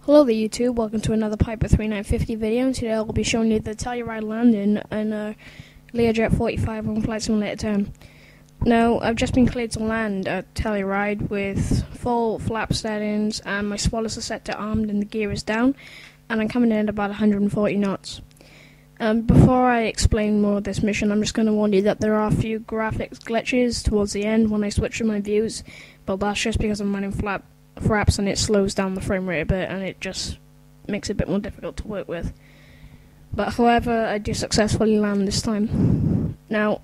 Hello there YouTube, welcome to another Piper 3950 video, and today I'll be showing you the telluride landing in Learjet 45 on Flight Simulator 10. Now, I've just been cleared to land at telluride with full flap settings and my spoilers are set to armed and the gear is down, and I'm coming in at about 140 knots. Before I explain more of this mission, I'm just going to warn you that there are a few graphics glitches towards the end when I switch to my views, but that's just because I'm running flaps and it slows down the frame rate a bit and it just makes it a bit more difficult to work with. But however, I do successfully land this time. Now,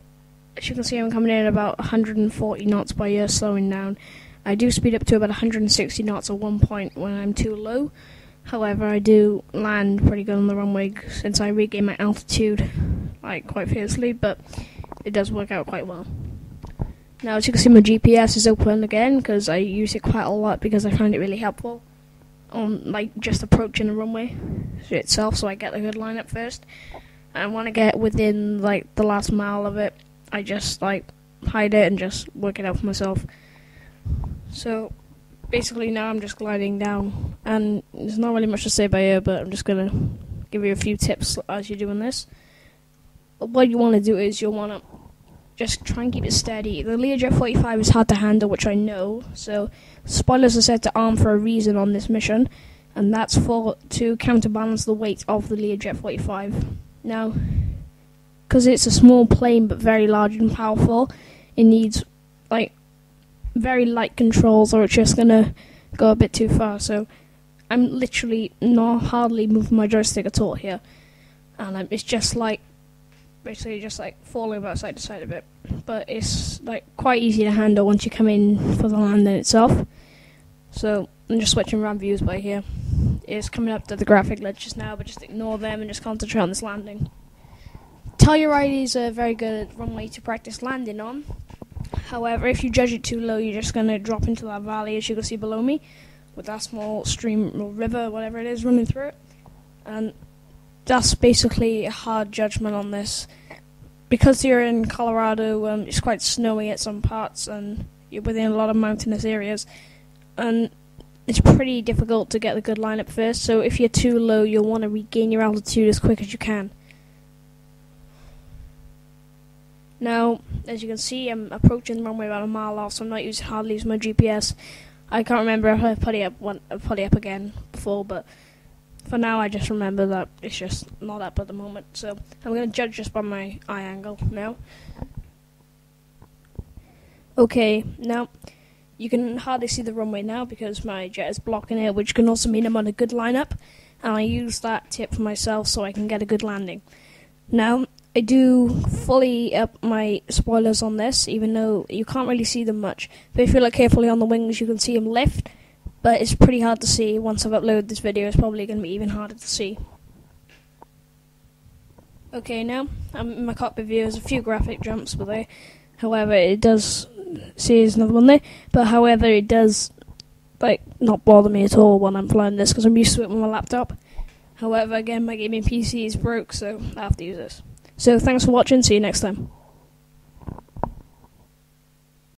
as you can see, I'm coming in at about 140 knots by ear, slowing down. I do speed up to about 160 knots at one point when I'm too low. However, I do land pretty good on the runway since I regain my altitude quite fiercely, but it does work out quite well. Now, as you can see, my GPS is open again because I use it quite a lot because I find it really helpful on just approaching the runway itself, so I get a good lineup first. And when I get within the last mile of it, I just hide it and just work it out for myself. So basically now I'm just gliding down, and there's not really much to say by ear, but I'm just gonna give you a few tips as you're doing this. What you want to do is you'll want to just try and keep it steady. The Learjet 45 is hard to handle, which I know, so spoilers are set to arm for a reason on this mission, and that's to counterbalance the weight of the Learjet 45. Now, because it's a small plane but very large and powerful, it needs very light controls or it's just gonna go a bit too far. So I'm literally not hardly moving my joystick at all here, and it's just basically just falling about side to side a bit, but it's quite easy to handle once you come in for the landing itself. So I'm just switching around views by here. It's coming up to the graphic glitches now, but just ignore them and just concentrate on this landing. Telluride is a very good runway to practice landing on. However, if you judge it too low, you're just going to drop into that valley, as you can see below me, with that small stream or river, whatever it is, running through it. And that's basically a hard judgment on this. Because you're in Colorado, it's quite snowy at some parts, and you're within a lot of mountainous areas, and it's pretty difficult to get the good lineup first, so if you're too low, you'll want to regain your altitude as quick as you can. Now, as you can see, I'm approaching the runway about a mile off, so I'm not hardly using my GPS. I can't remember if I put it up again before, but for now I just remember that it's just not up at the moment. So I'm going to judge just by my eye angle now. Okay, now you can hardly see the runway now because my jet is blocking it, which can also mean I'm on a good lineup, and I use that tip for myself so I can get a good landing. Now, I do fully up my spoilers on this, even though you can't really see them much. But if you look carefully on the wings, you can see them lift, but it's pretty hard to see. Once I've uploaded this video, it's probably going to be even harder to see. Okay, now I'm in my cockpit view. There's a few graphic jumps, but however, it does see there's another one there. But however, it does not bother me at all when I'm flying this because I'm used to it with my laptop. However, again, my gaming PC is broke, so I have to use this. So thanks for watching, see you next time.